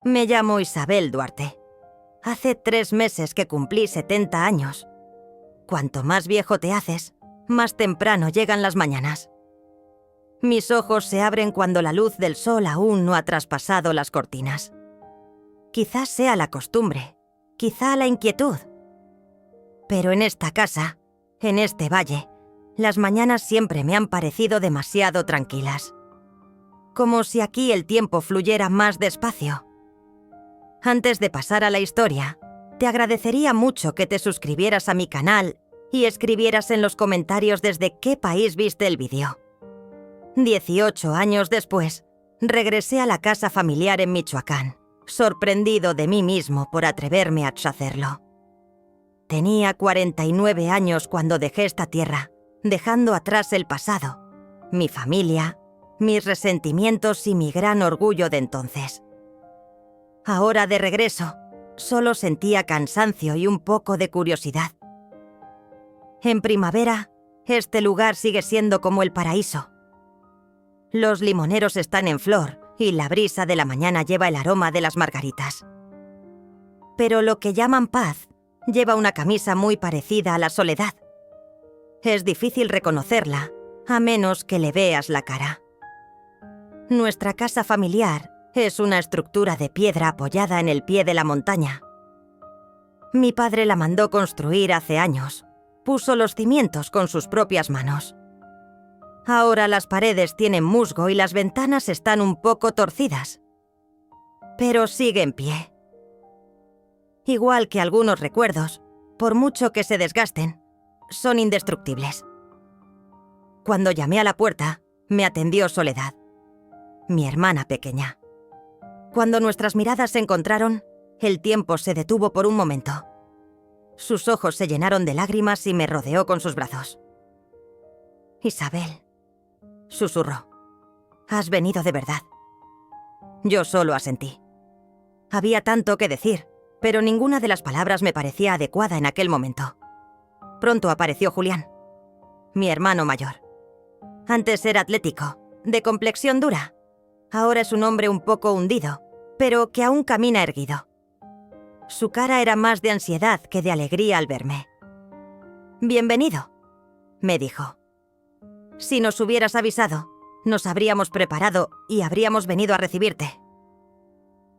Me llamo Isabel Duarte. Hace 3 meses que cumplí 70 años. Cuanto más viejo te haces, más temprano llegan las mañanas. Mis ojos se abren cuando la luz del sol aún no ha traspasado las cortinas. Quizás sea la costumbre, quizá la inquietud. Pero en esta casa, en este valle, las mañanas siempre me han parecido demasiado tranquilas. Como si aquí el tiempo fluyera más despacio. Antes de pasar a la historia, te agradecería mucho que te suscribieras a mi canal y escribieras en los comentarios desde qué país viste el vídeo. 18 años después, regresé a la casa familiar en Michoacán, sorprendido de mí mismo por atreverme a hacerlo. Tenía 49 años cuando dejé esta tierra, dejando atrás el pasado, mi familia, mis resentimientos y mi gran orgullo de entonces. Ahora de regreso, solo sentía cansancio y un poco de curiosidad. En primavera, este lugar sigue siendo como el paraíso. Los limoneros están en flor y la brisa de la mañana lleva el aroma de las margaritas. Pero lo que llaman Paz lleva una camisa muy parecida a la soledad. Es difícil reconocerla, a menos que le veas la cara. Nuestra casa familiar es una estructura de piedra apoyada en el pie de la montaña. Mi padre la mandó construir hace años. Puso los cimientos con sus propias manos. Ahora las paredes tienen musgo y las ventanas están un poco torcidas. Pero sigue en pie. Igual que algunos recuerdos, por mucho que se desgasten, son indestructibles. Cuando llamé a la puerta, me atendió Soledad, mi hermana pequeña. Cuando nuestras miradas se encontraron, el tiempo se detuvo por un momento. Sus ojos se llenaron de lágrimas y me rodeó con sus brazos. «Isabel», susurró, «has venido de verdad». Yo solo asentí. Había tanto que decir, pero ninguna de las palabras me parecía adecuada en aquel momento. Pronto apareció Julián, mi hermano mayor. Antes era atlético, de complexión dura. Ahora es un hombre un poco hundido, pero que aún camina erguido. Su cara era más de ansiedad que de alegría al verme. «Bienvenido», me dijo. «Si nos hubieras avisado, nos habríamos preparado y habríamos venido a recibirte».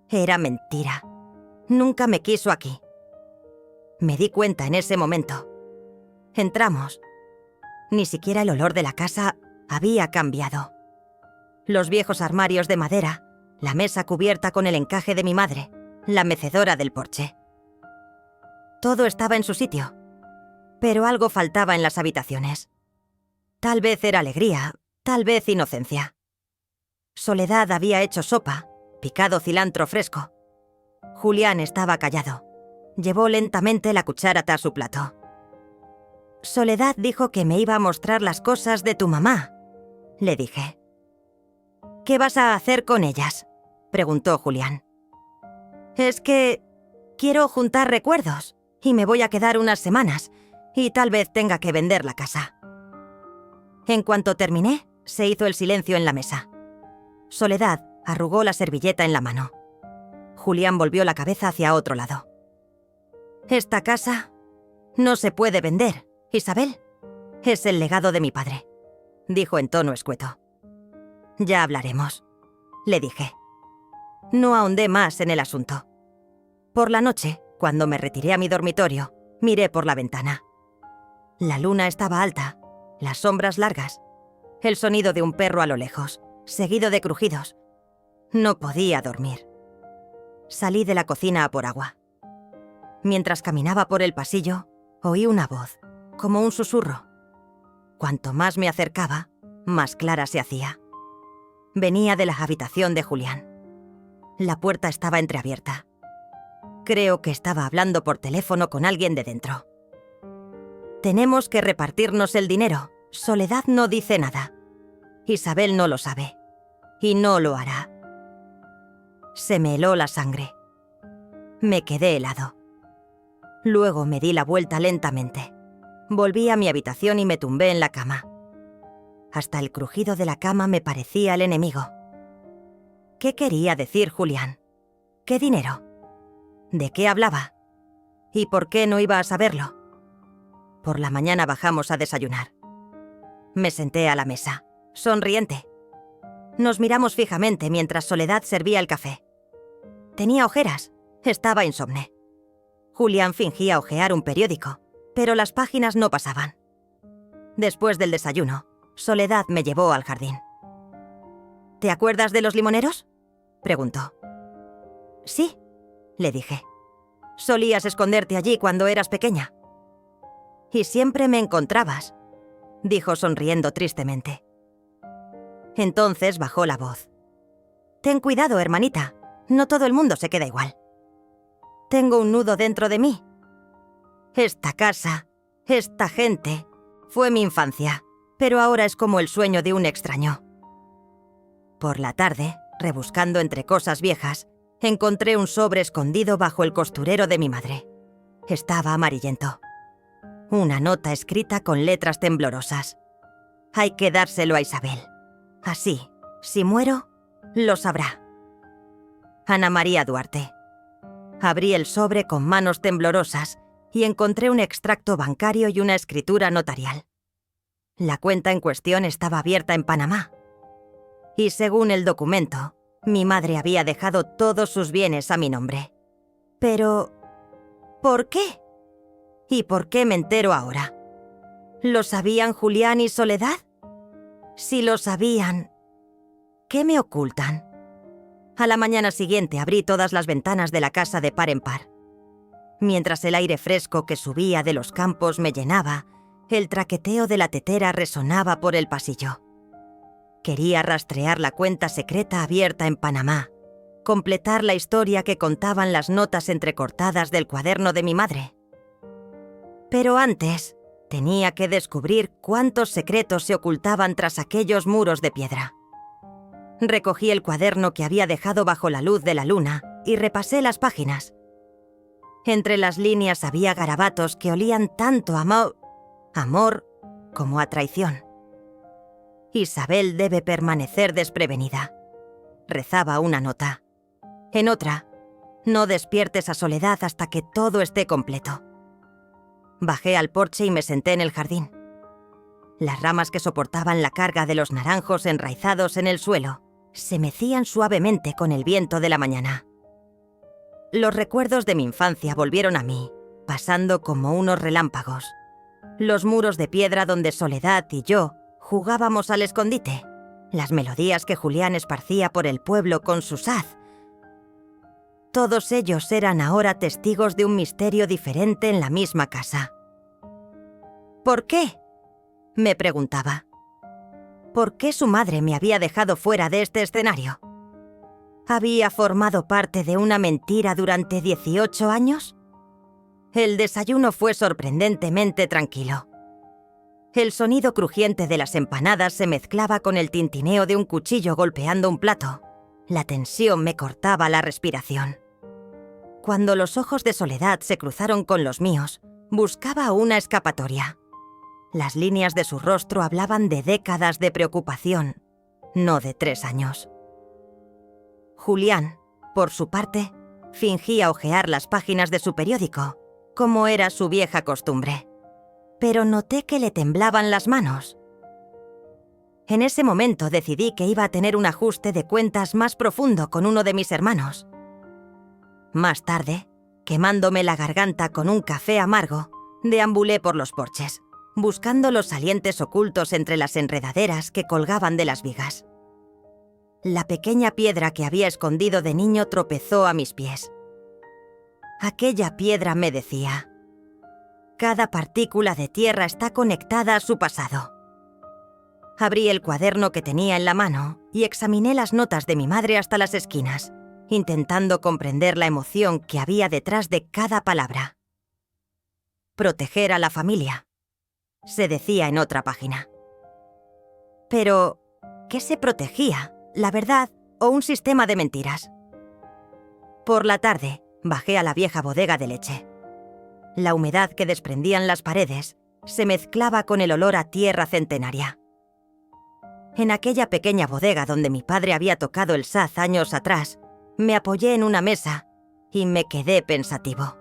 Era mentira. Nunca me quiso aquí. Me di cuenta en ese momento. Entramos. Ni siquiera el olor de la casa había cambiado. Los viejos armarios de madera, la mesa cubierta con el encaje de mi madre, la mecedora del porche. Todo estaba en su sitio, pero algo faltaba en las habitaciones. Tal vez era alegría, tal vez inocencia. Soledad había hecho sopa, picado cilantro fresco. Julián estaba callado. Llevó lentamente la cuchara a su plato. «Soledad dijo que me iba a mostrar las cosas de tu mamá», le dije. «¿Qué vas a hacer con ellas?», preguntó Julián. «Es que quiero juntar recuerdos y me voy a quedar unas semanas y tal vez tenga que vender la casa». En cuanto terminé, se hizo el silencio en la mesa. Soledad arrugó la servilleta en la mano. Julián volvió la cabeza hacia otro lado. «Esta casa no se puede vender, Isabel. Es el legado de mi padre», dijo en tono escueto. «Ya hablaremos», le dije. No ahondé más en el asunto. Por la noche, cuando me retiré a mi dormitorio, miré por la ventana. La luna estaba alta, las sombras largas, el sonido de un perro a lo lejos, seguido de crujidos. No podía dormir. Salí de la cocina a por agua. Mientras caminaba por el pasillo, oí una voz, como un susurro. Cuanto más me acercaba, más clara se hacía. Venía de la habitación de Julián. La puerta estaba entreabierta. Creo que estaba hablando por teléfono con alguien de dentro. «Tenemos que repartirnos el dinero. Soledad no dice nada. Isabel no lo sabe. Y no lo hará». Se me heló la sangre. Me quedé helado. Luego me di la vuelta lentamente. Volví a mi habitación y me tumbé en la cama. Hasta el crujido de la cama me parecía el enemigo. ¿Qué quería decir Julián? ¿Qué dinero? ¿De qué hablaba? ¿Y por qué no iba a saberlo? Por la mañana bajamos a desayunar. Me senté a la mesa, sonriente. Nos miramos fijamente mientras Soledad servía el café. Tenía ojeras, estaba insomne. Julián fingía hojear un periódico, pero las páginas no pasaban. Después del desayuno, Soledad me llevó al jardín. ¿Te acuerdas de los limoneros?, preguntó. Sí, le dije. Solías esconderte allí cuando eras pequeña. Y siempre me encontrabas, dijo sonriendo tristemente. Entonces bajó la voz. Ten cuidado, hermanita, no todo el mundo se queda igual. Tengo un nudo dentro de mí. Esta casa, esta gente, fue mi infancia, pero ahora es como el sueño de un extraño. Por la tarde, rebuscando entre cosas viejas, encontré un sobre escondido bajo el costurero de mi madre. Estaba amarillento. Una nota escrita con letras temblorosas. Hay que dárselo a Isabel. Así, si muero, lo sabrá. Ana María Duarte. Abrí el sobre con manos temblorosas y encontré un extracto bancario y una escritura notarial. La cuenta en cuestión estaba abierta en Panamá. Y según el documento, mi madre había dejado todos sus bienes a mi nombre. Pero, ¿por qué? ¿Y por qué me entero ahora? ¿Lo sabían Julián y Soledad? Si lo sabían, ¿qué me ocultan? A la mañana siguiente abrí todas las ventanas de la casa de par en par. Mientras el aire fresco que subía de los campos me llenaba, el traqueteo de la tetera resonaba por el pasillo. Quería rastrear la cuenta secreta abierta en Panamá, completar la historia que contaban las notas entrecortadas del cuaderno de mi madre. Pero antes, tenía que descubrir cuántos secretos se ocultaban tras aquellos muros de piedra. Recogí el cuaderno que había dejado bajo la luz de la luna y repasé las páginas. Entre las líneas había garabatos que olían tanto a amor como a traición. Isabel debe permanecer desprevenida, rezaba una nota. En otra, no despiertes a Soledad hasta que todo esté completo. Bajé al porche y me senté en el jardín. Las ramas que soportaban la carga de los naranjos enraizados en el suelo se mecían suavemente con el viento de la mañana. Los recuerdos de mi infancia volvieron a mí, pasando como unos relámpagos. Los muros de piedra donde Soledad y yo jugábamos al escondite, las melodías que Julián esparcía por el pueblo con su saz. Todos ellos eran ahora testigos de un misterio diferente en la misma casa. ¿Por qué?, me preguntaba. ¿Por qué su madre me había dejado fuera de este escenario? ¿Había formado parte de una mentira durante 18 años? El desayuno fue sorprendentemente tranquilo. El sonido crujiente de las empanadas se mezclaba con el tintineo de un cuchillo golpeando un plato. La tensión me cortaba la respiración. Cuando los ojos de Soledad se cruzaron con los míos, buscaba una escapatoria. Las líneas de su rostro hablaban de décadas de preocupación, no de 3 años. Julián, por su parte, fingía hojear las páginas de su periódico, como era su vieja costumbre. Pero noté que le temblaban las manos. En ese momento decidí que iba a tener un ajuste de cuentas más profundo con uno de mis hermanos. Más tarde, quemándome la garganta con un café amargo, deambulé por los porches, buscando los salientes ocultos entre las enredaderas que colgaban de las vigas. La pequeña piedra que había escondido de niño tropezó a mis pies. Aquella piedra me decía: cada partícula de tierra está conectada a su pasado. Abrí el cuaderno que tenía en la mano y examiné las notas de mi madre hasta las esquinas, intentando comprender la emoción que había detrás de cada palabra. Proteger a la familia, se decía en otra página. Pero, ¿qué se protegía? ¿La verdad o un sistema de mentiras? Por la tarde, bajé a la vieja bodega de leche. La humedad que desprendían las paredes se mezclaba con el olor a tierra centenaria. En aquella pequeña bodega donde mi padre había tocado el saz años atrás, Me apoyé en una mesa y me quedé pensativo.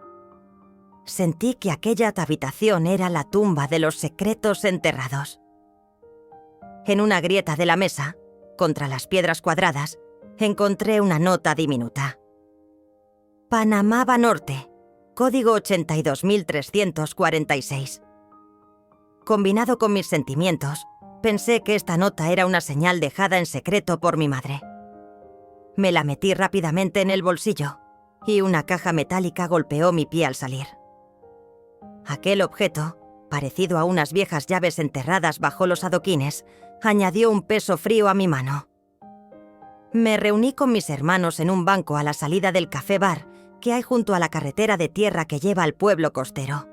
Sentí que aquella habitación era la tumba de los secretos enterrados. En una grieta de la mesa, contra las piedras cuadradas, encontré una nota diminuta. Panamá Banorte, código 82.346. Combinado con mis sentimientos, pensé que esta nota era una señal dejada en secreto por mi madre. Me la metí rápidamente en el bolsillo y una caja metálica golpeó mi pie al salir. Aquel objeto, parecido a unas viejas llaves enterradas bajo los adoquines, añadió un peso frío a mi mano. Me reuní con mis hermanos en un banco a la salida del café-bar que hay junto a la carretera de tierra que lleva al pueblo costero.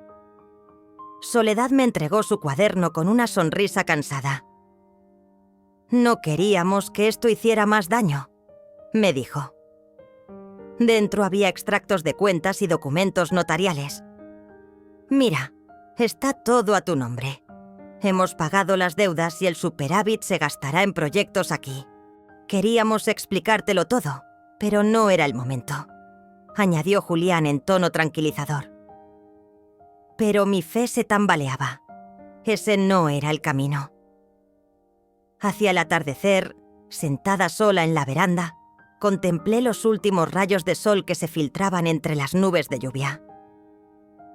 Soledad me entregó su cuaderno con una sonrisa cansada. «No queríamos que esto hiciera más daño», me dijo. Dentro había extractos de cuentas y documentos notariales. «Mira, está todo a tu nombre. Hemos pagado las deudas y el superávit se gastará en proyectos aquí. Queríamos explicártelo todo, pero no era el momento», añadió Julián en tono tranquilizador. Pero mi fe se tambaleaba. Ese no era el camino. Hacia el atardecer, sentada sola en la veranda, contemplé los últimos rayos de sol que se filtraban entre las nubes de lluvia.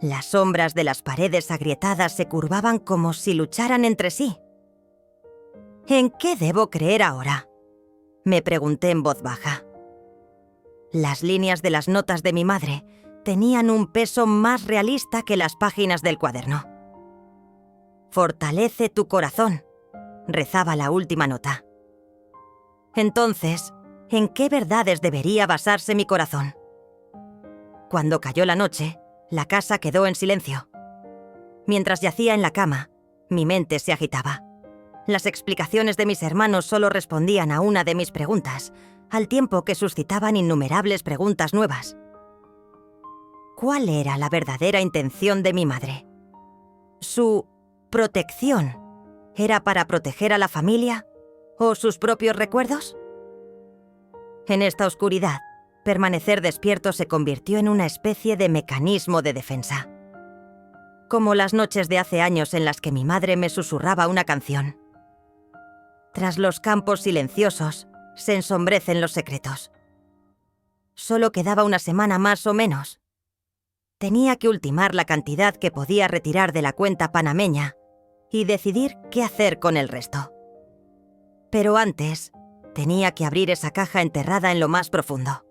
Las sombras de las paredes agrietadas se curvaban como si lucharan entre sí. ¿En qué debo creer ahora?, me pregunté en voz baja. Las líneas de las notas de mi madre tenían un peso más realista que las páginas del cuaderno. «Fortalece tu corazón», rezaba la última nota. Entonces, ¿en qué verdades debería basarse mi corazón? Cuando cayó la noche, la casa quedó en silencio. Mientras yacía en la cama, mi mente se agitaba. Las explicaciones de mis hermanos solo respondían a una de mis preguntas, al tiempo que suscitaban innumerables preguntas nuevas. ¿Cuál era la verdadera intención de mi madre? ¿Su protección era para proteger a la familia o sus propios recuerdos? En esta oscuridad, permanecer despierto se convirtió en una especie de mecanismo de defensa. Como las noches de hace años en las que mi madre me susurraba una canción. Tras los campos silenciosos, se ensombrecen los secretos. Solo quedaba una semana más o menos. Tenía que ultimar la cantidad que podía retirar de la cuenta panameña y decidir qué hacer con el resto. Pero antes, tenía que abrir esa caja enterrada en lo más profundo.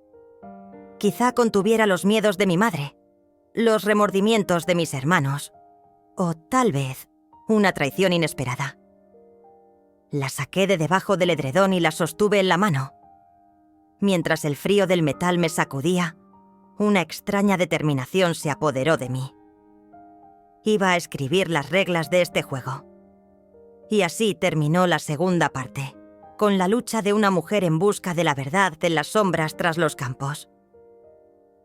Quizá contuviera los miedos de mi madre, los remordimientos de mis hermanos, o tal vez una traición inesperada. La saqué de debajo del edredón y la sostuve en la mano. Mientras el frío del metal me sacudía, una extraña determinación se apoderó de mí. Iba a escribir las reglas de este juego. Y así terminó la segunda parte, con la lucha de una mujer en busca de la verdad en las sombras tras los campos.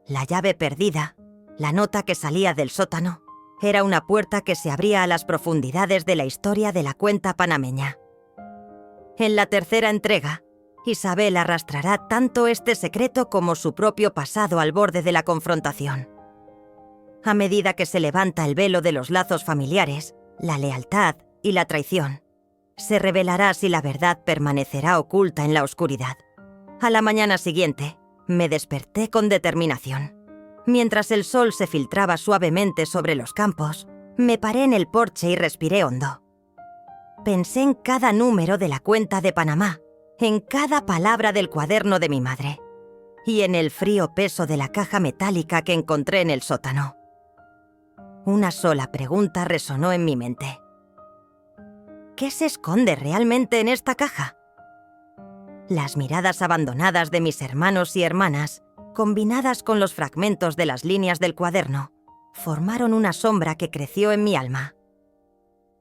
La llave perdida, la nota que salía del sótano, era una puerta que se abría a las profundidades de la historia de la cuenta panameña. En la tercera entrega, Isabel arrastrará tanto este secreto como su propio pasado al borde de la confrontación. A medida que se levanta el velo de los lazos familiares, la lealtad y la traición, se revelará si la verdad permanecerá oculta en la oscuridad. A la mañana siguiente, me desperté con determinación. Mientras el sol se filtraba suavemente sobre los campos, me paré en el porche y respiré hondo. Pensé en cada número de la cuenta de Panamá, en cada palabra del cuaderno de mi madre y en el frío peso de la caja metálica que encontré en el sótano. Una sola pregunta resonó en mi mente. ¿Qué se esconde realmente en esta caja? Las miradas abandonadas de mis hermanos y hermanas, combinadas con los fragmentos de las líneas del cuaderno, formaron una sombra que creció en mi alma.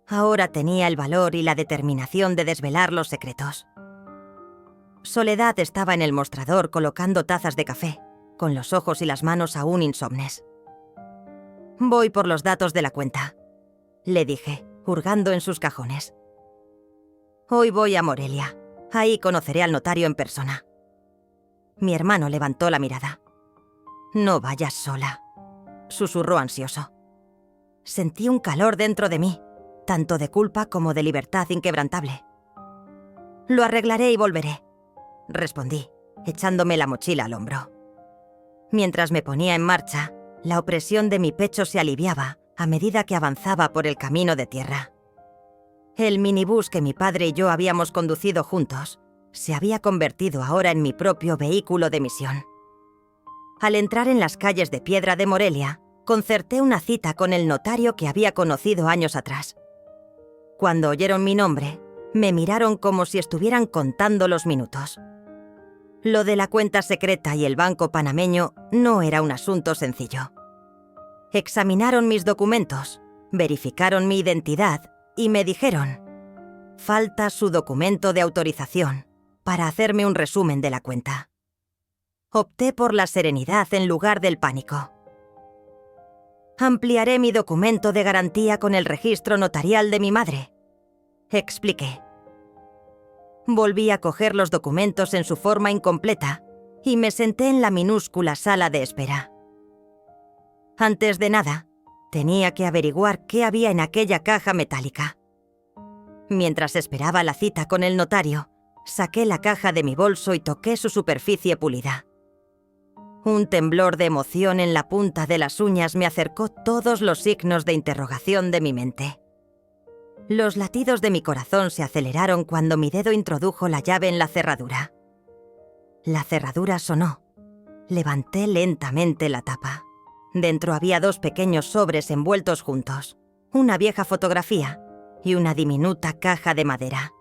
Ahora tenía el valor y la determinación de desvelar los secretos. Soledad estaba en el mostrador colocando tazas de café, con los ojos y las manos aún insomnes. «Voy por los datos de la cuenta», le dije, hurgando en sus cajones. «Hoy voy a Morelia. Ahí conoceré al notario en persona». Mi hermano levantó la mirada. «No vayas sola», susurró ansioso. Sentí un calor dentro de mí, tanto de culpa como de libertad inquebrantable. «Lo arreglaré y volveré», respondí, echándome la mochila al hombro. Mientras me ponía en marcha, la opresión de mi pecho se aliviaba a medida que avanzaba por el camino de tierra. El minibús que mi padre y yo habíamos conducido juntos se había convertido ahora en mi propio vehículo de misión. Al entrar en las calles de piedra de Morelia, concerté una cita con el notario que había conocido años atrás. Cuando oyeron mi nombre, me miraron como si estuvieran contando los minutos. Lo de la cuenta secreta y el banco panameño no era un asunto sencillo. Examinaron mis documentos, verificaron mi identidad y me dijeron: falta su documento de autorización para hacerme un resumen de la cuenta. Opté por la serenidad en lugar del pánico. Ampliaré mi documento de garantía con el registro notarial de mi madre, expliqué. Volví a coger los documentos en su forma incompleta y me senté en la minúscula sala de espera. Antes de nada, tenía que averiguar qué había en aquella caja metálica. Mientras esperaba la cita con el notario, saqué la caja de mi bolso y toqué su superficie pulida. Un temblor de emoción en la punta de las uñas me acercó todos los signos de interrogación de mi mente. Los latidos de mi corazón se aceleraron cuando mi dedo introdujo la llave en la cerradura. La cerradura sonó. Levanté lentamente la tapa. Dentro había 2 pequeños sobres envueltos juntos, una vieja fotografía y una diminuta caja de madera.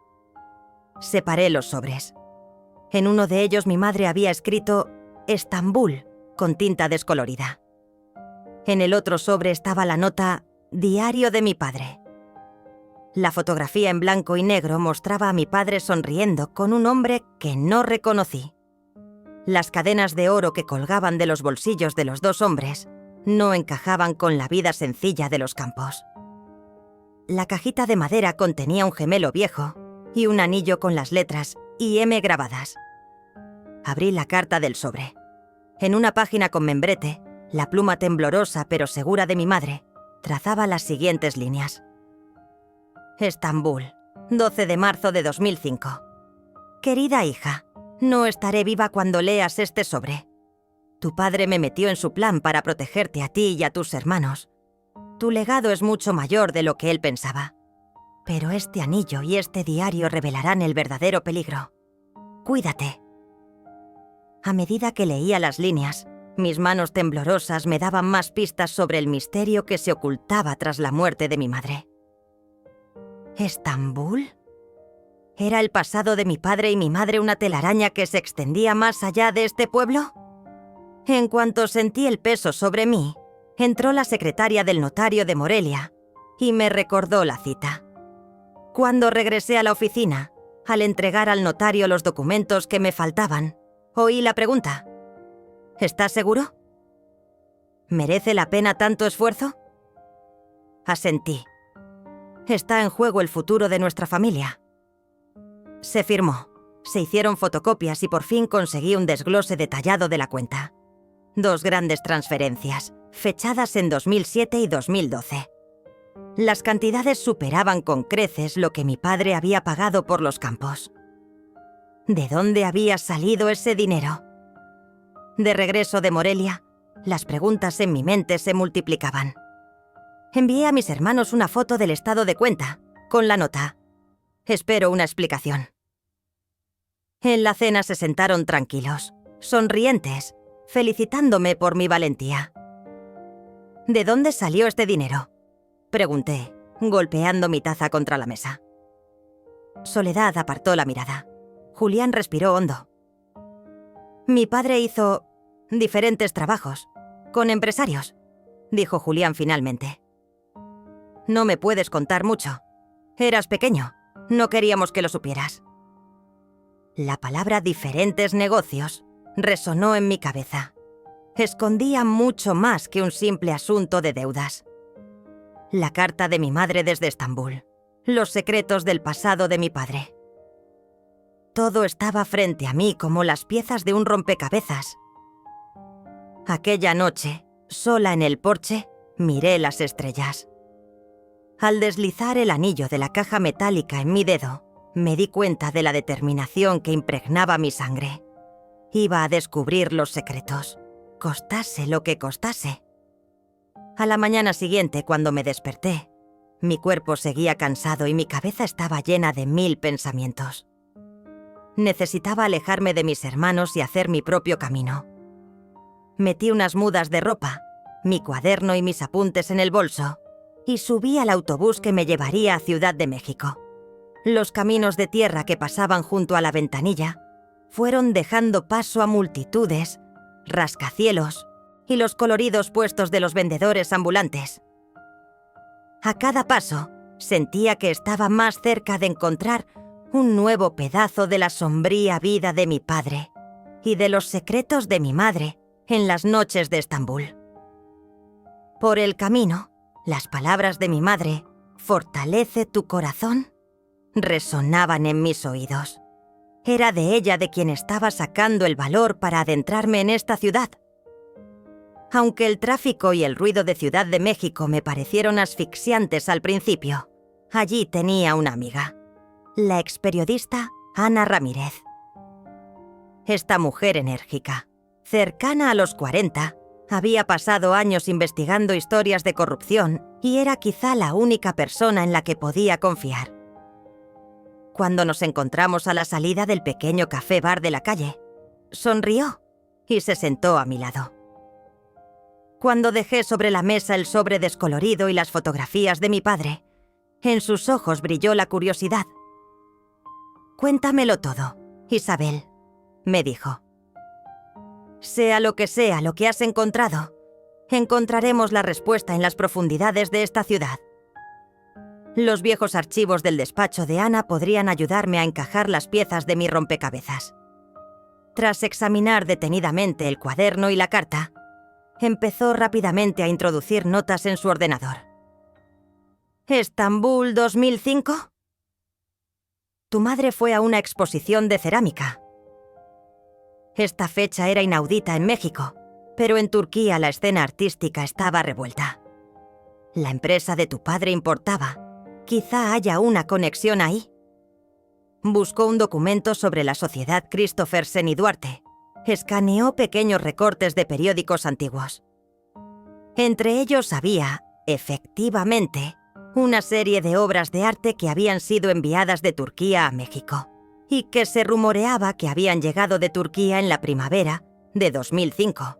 Separé los sobres. En uno de ellos mi madre había escrito «Estambul» con tinta descolorida. En el otro sobre estaba la nota «Diario de mi padre». La fotografía en blanco y negro mostraba a mi padre sonriendo con un hombre que no reconocí. Las cadenas de oro que colgaban de los bolsillos de los 2 hombres no encajaban con la vida sencilla de los campos. La cajita de madera contenía un gemelo viejo y un anillo con las letras IM grabadas. Abrí la carta del sobre. En una página con membrete, la pluma temblorosa pero segura de mi madre trazaba las siguientes líneas. Estambul, 12 de marzo de 2005. Querida hija, no estaré viva cuando leas este sobre. Tu padre me metió en su plan para protegerte a ti y a tus hermanos. Tu legado es mucho mayor de lo que él pensaba. Pero este anillo y este diario revelarán el verdadero peligro. Cuídate. A medida que leía las líneas, mis manos temblorosas me daban más pistas sobre el misterio que se ocultaba tras la muerte de mi madre. ¿Estambul? ¿Era el pasado de mi padre y mi madre una telaraña que se extendía más allá de este pueblo? En cuanto sentí el peso sobre mí, entró la secretaria del notario de Morelia y me recordó la cita. Cuando regresé a la oficina, al entregar al notario los documentos que me faltaban, oí la pregunta: ¿estás seguro? ¿Merece la pena tanto esfuerzo? Asentí. Está en juego el futuro de nuestra familia. Se firmó, se hicieron fotocopias y por fin conseguí un desglose detallado de la cuenta. 2 grandes transferencias, fechadas en 2007 y 2012. Las cantidades superaban con creces lo que mi padre había pagado por los campos. ¿De dónde había salido ese dinero? De regreso de Morelia, las preguntas en mi mente se multiplicaban. Envié a mis hermanos una foto del estado de cuenta, con la nota: espero una explicación. En la cena se sentaron tranquilos, sonrientes, felicitándome por mi valentía. ¿De dónde salió este dinero?, pregunté, golpeando mi taza contra la mesa. Soledad apartó la mirada. Julián respiró hondo. Mi padre hizo diferentes trabajos, con empresarios, dijo Julián finalmente. No me puedes contar mucho. Eras pequeño, no queríamos que lo supieras. La palabra diferentes negocios resonó en mi cabeza. Escondía mucho más que un simple asunto de deudas. La carta de mi madre desde Estambul, los secretos del pasado de mi padre. Todo estaba frente a mí como las piezas de un rompecabezas. Aquella noche, sola en el porche, miré las estrellas. Al deslizar el anillo de la caja metálica en mi dedo, me di cuenta de la determinación que impregnaba mi sangre. Iba a descubrir los secretos, costase lo que costase. A la mañana siguiente, cuando me desperté, mi cuerpo seguía cansado y mi cabeza estaba llena de 1000 pensamientos. Necesitaba alejarme de mis hermanos y hacer mi propio camino. Metí unas mudas de ropa, mi cuaderno y mis apuntes en el bolso y subí al autobús que me llevaría a Ciudad de México. Los caminos de tierra que pasaban junto a la ventanilla fueron dejando paso a multitudes, rascacielos y los coloridos puestos de los vendedores ambulantes. A cada paso sentía que estaba más cerca de encontrar un nuevo pedazo de la sombría vida de mi padre y de los secretos de mi madre en las noches de Estambul. Por el camino, las palabras de mi madre, «Fortalece tu corazón», resonaban en mis oídos. Era de ella de quien estaba sacando el valor para adentrarme en esta ciudad. Aunque el tráfico y el ruido de Ciudad de México me parecieron asfixiantes al principio, allí tenía una amiga, la experiodista Ana Ramírez. Esta mujer enérgica, cercana a los 40, había pasado años investigando historias de corrupción y era quizá la única persona en la que podía confiar. Cuando nos encontramos a la salida del pequeño café-bar de la calle, sonrió y se sentó a mi lado. Cuando dejé sobre la mesa el sobre descolorido y las fotografías de mi padre, en sus ojos brilló la curiosidad. «Cuéntamelo todo, Isabel», me dijo. «Sea lo que has encontrado, encontraremos la respuesta en las profundidades de esta ciudad. Los viejos archivos del despacho de Ana podrían ayudarme a encajar las piezas de mi rompecabezas». Tras examinar detenidamente el cuaderno y la carta, empezó rápidamente a introducir notas en su ordenador. «¿Estambul 2005? Tu madre fue a una exposición de cerámica. Esta fecha era inaudita en México, pero en Turquía la escena artística estaba revuelta. La empresa de tu padre importaba. Quizá haya una conexión ahí». Buscó un documento sobre la sociedad Christophersen y Duarte. Escaneó pequeños recortes de periódicos antiguos. Entre ellos había, efectivamente, una serie de obras de arte que habían sido enviadas de Turquía a México y que se rumoreaba que habían llegado de Turquía en la primavera de 2005.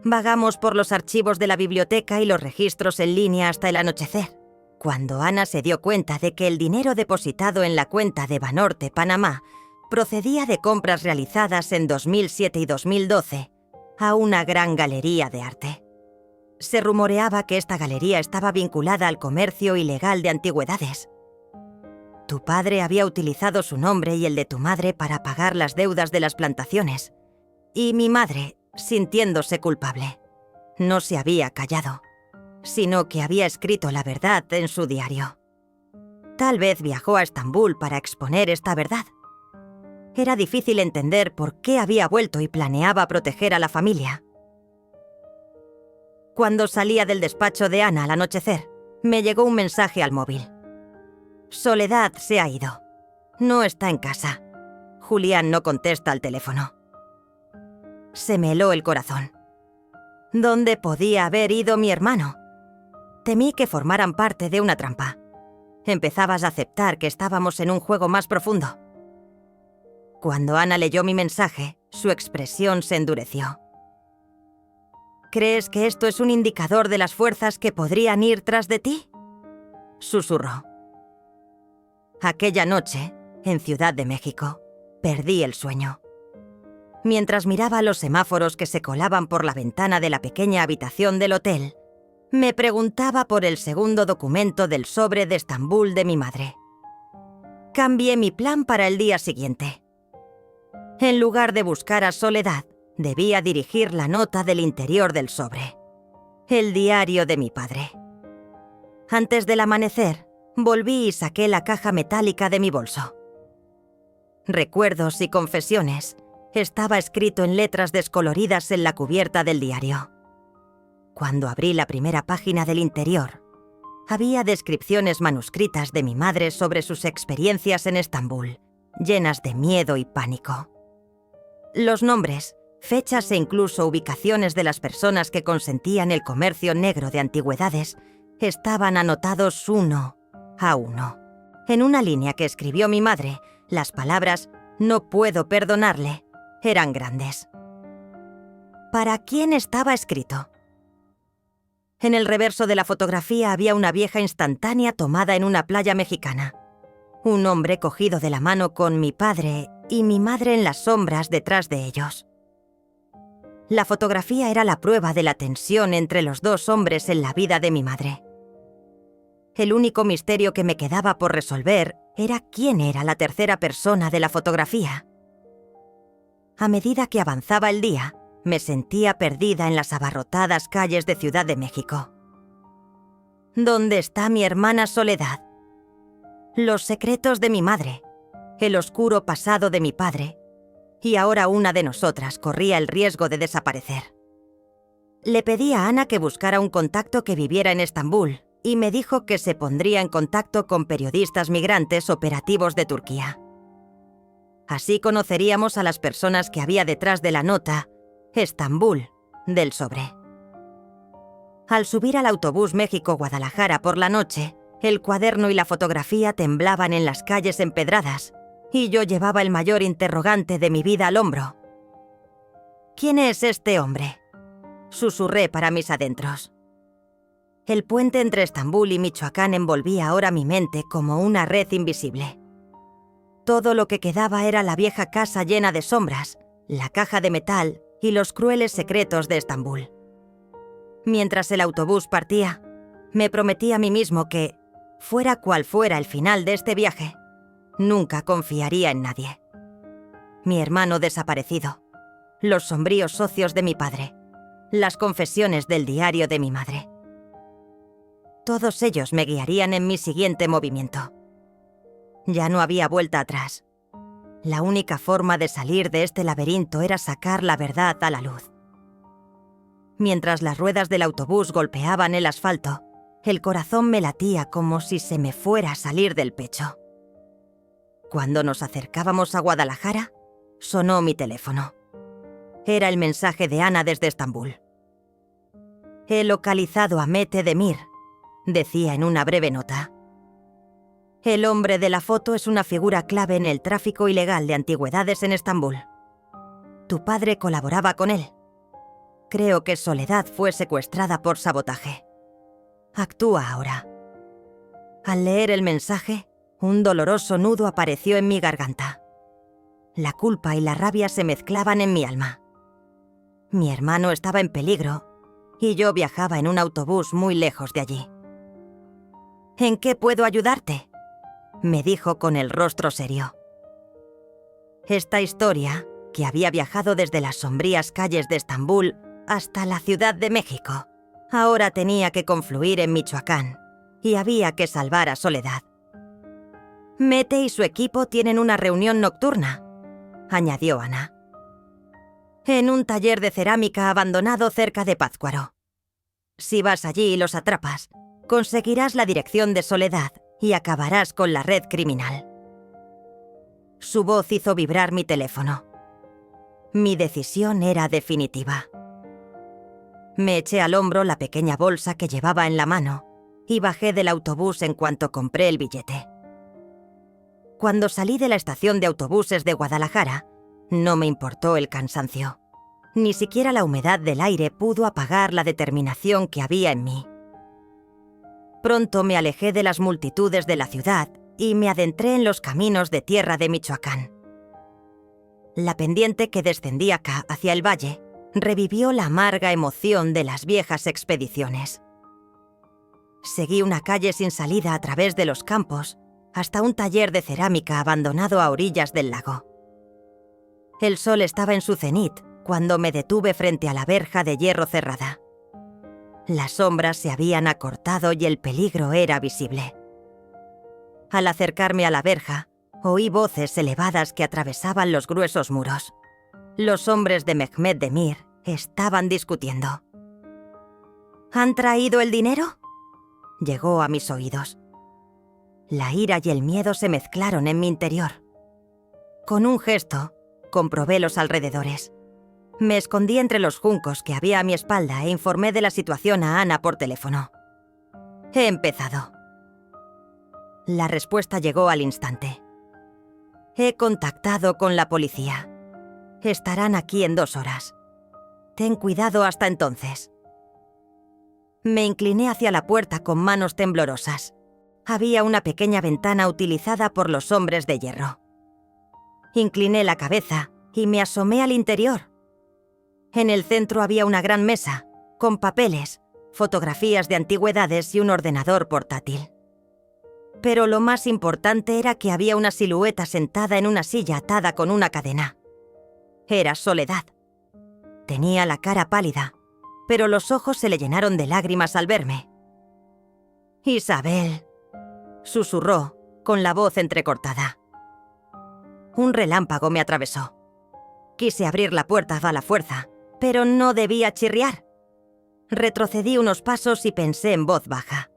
Vagamos por los archivos de la biblioteca y los registros en línea hasta el anochecer, cuando Ana se dio cuenta de que el dinero depositado en la cuenta de Banorte, Panamá, procedía de compras realizadas en 2007 y 2012 a una gran galería de arte. Se rumoreaba que esta galería estaba vinculada al comercio ilegal de antigüedades. Tu padre había utilizado su nombre y el de tu madre para pagar las deudas de las plantaciones, y mi madre, sintiéndose culpable, no se había callado, sino que había escrito la verdad en su diario. Tal vez viajó a Estambul para exponer esta verdad. Era difícil entender por qué había vuelto y planeaba proteger a la familia. Cuando salía del despacho de Ana al anochecer, me llegó un mensaje al móvil. «Soledad se ha ido. No está en casa. Julián no contesta al teléfono». Se me heló el corazón. ¿Dónde podía haber ido mi hermano? Temí que formaran parte de una trampa. Empezabas a aceptar que estábamos en un juego más profundo. Cuando Ana leyó mi mensaje, su expresión se endureció. «¿Crees que esto es un indicador de las fuerzas que podrían ir tras de ti?», susurró. Aquella noche, en Ciudad de México, perdí el sueño. Mientras miraba los semáforos que se colaban por la ventana de la pequeña habitación del hotel, me preguntaba por el segundo documento del sobre de Estambul de mi madre. Cambié mi plan para el día siguiente. En lugar de buscar a Soledad, debía dirigir la nota del interior del sobre. El diario de mi padre. Antes del amanecer, volví y saqué la caja metálica de mi bolso. recuerdos y confesiones estaba escrito en letras descoloridas en la cubierta del diario. Cuando abrí la primera página del interior, había descripciones manuscritas de mi madre sobre sus experiencias en Estambul, llenas de miedo y pánico. Los nombres, fechas e incluso ubicaciones de las personas que consentían el comercio negro de antigüedades estaban anotados uno a uno. En una línea que escribió mi madre, las palabras «no puedo perdonarle» eran grandes. ¿Para quién estaba escrito? En el reverso de la fotografía había una vieja instantánea tomada en una playa mexicana. Un hombre cogido de la mano con mi padre y mi madre en las sombras detrás de ellos. La fotografía era la prueba de la tensión entre los dos hombres en la vida de mi madre. El único misterio que me quedaba por resolver era quién era la tercera persona de la fotografía. A medida que avanzaba el día, me sentía perdida en las abarrotadas calles de Ciudad de México. ¿Dónde está mi hermana Soledad? Los secretos de mi madre, el oscuro pasado de mi padre, y ahora una de nosotras corría el riesgo de desaparecer. Le pedí a Ana que buscara un contacto que viviera en Estambul y me dijo que se pondría en contacto con periodistas migrantes operativos de Turquía. Así conoceríamos a las personas que había detrás de la nota Estambul del sobre. Al subir al autobús México-Guadalajara por la noche, el cuaderno y la fotografía temblaban en las calles empedradas y yo llevaba el mayor interrogante de mi vida al hombro. ¿Quién es este hombre?, susurré para mis adentros. El puente entre Estambul y Michoacán envolvía ahora mi mente como una red invisible. Todo lo que quedaba era la vieja casa llena de sombras, la caja de metal y los crueles secretos de Estambul. Mientras el autobús partía, me prometí a mí mismo que, fuera cual fuera el final de este viaje, nunca confiaría en nadie. Mi hermano desaparecido, los sombríos socios de mi padre, las confesiones del diario de mi madre. Todos ellos me guiarían en mi siguiente movimiento. Ya no había vuelta atrás. La única forma de salir de este laberinto era sacar la verdad a la luz. Mientras las ruedas del autobús golpeaban el asfalto, el corazón me latía como si se me fuera a salir del pecho. Cuando nos acercábamos a Guadalajara, sonó mi teléfono. Era el mensaje de Ana desde Estambul. «He localizado a Mete Demir», decía en una breve nota. El hombre de la foto es una figura clave en el tráfico ilegal de antigüedades en Estambul. Tu padre colaboraba con él. Creo que Soledad fue secuestrada por sabotaje. Actúa ahora. Al leer el mensaje, un doloroso nudo apareció en mi garganta. La culpa y la rabia se mezclaban en mi alma. Mi hermano estaba en peligro y yo viajaba en un autobús muy lejos de allí. ¿En qué puedo ayudarte?, me dijo con el rostro serio. Esta historia, que había viajado desde las sombrías calles de Estambul hasta la Ciudad de México, ahora tenía que confluir en Michoacán y había que salvar a Soledad. Mete y su equipo tienen una reunión nocturna, añadió Ana, en un taller de cerámica abandonado cerca de Pátzcuaro. Si vas allí y los atrapas, conseguirás la dirección de Soledad y acabarás con la red criminal. Su voz hizo vibrar mi teléfono. Mi decisión era definitiva. Me eché al hombro la pequeña bolsa que llevaba en la mano y bajé del autobús en cuanto compré el billete. Cuando salí de la estación de autobuses de Guadalajara, no me importó el cansancio. Ni siquiera la humedad del aire pudo apagar la determinación que había en mí. Pronto me alejé de las multitudes de la ciudad y me adentré en los caminos de tierra de Michoacán. La pendiente que descendía acá hacia el valle revivió la amarga emoción de las viejas expediciones. Seguí una calle sin salida a través de los campos hasta un taller de cerámica abandonado a orillas del lago. El sol estaba en su cenit cuando me detuve frente a la verja de hierro cerrada. Las sombras se habían acortado y el peligro era visible. Al acercarme a la verja, Oí voces elevadas que atravesaban los gruesos muros. Los hombres de Mehmet Demir estaban discutiendo. ¿Han traído el dinero?, llegó a mis oídos. La ira y el miedo se mezclaron en mi interior. Con un gesto, comprobé los alrededores. Me escondí entre los juncos que había a mi espalda e informé de la situación a Ana por teléfono. He empezado. La respuesta llegó al instante. He contactado con la policía. Estarán aquí en 2 horas. Ten cuidado hasta entonces. Me incliné hacia la puerta con manos temblorosas. Había una pequeña ventana utilizada por los hombres de hierro. Incliné la cabeza y me asomé al interior. En el centro había una gran mesa, con papeles, fotografías de antigüedades y un ordenador portátil. Pero lo más importante era que había una silueta sentada en una silla atada con una cadena. Era Soledad. Tenía la cara pálida, pero los ojos se le llenaron de lágrimas al verme. «Isabel», susurró, con la voz entrecortada. Un relámpago me atravesó. Quise abrir la puerta a la fuerza, pero no debía chirriar. Retrocedí unos pasos y pensé en voz baja.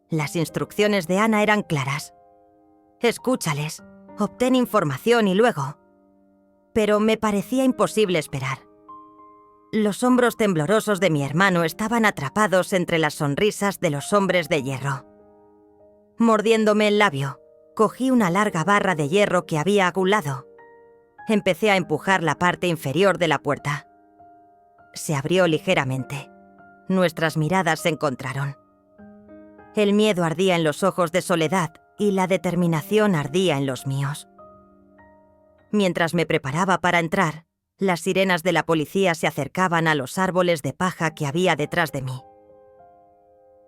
Las instrucciones de Ana eran claras. Escúchales, obtén información y luego... Pero me parecía imposible esperar. Los hombros temblorosos de mi hermano estaban atrapados entre las sonrisas de los hombres de hierro. Mordiéndome el labio, cogí una larga barra de hierro que había a un lado. Empecé a empujar la parte inferior de la puerta. Se abrió ligeramente. Nuestras miradas se encontraron. El miedo ardía en los ojos de Soledad y la determinación ardía en los míos. Mientras me preparaba para entrar, las sirenas de la policía se acercaban a los árboles de paja que había detrás de mí.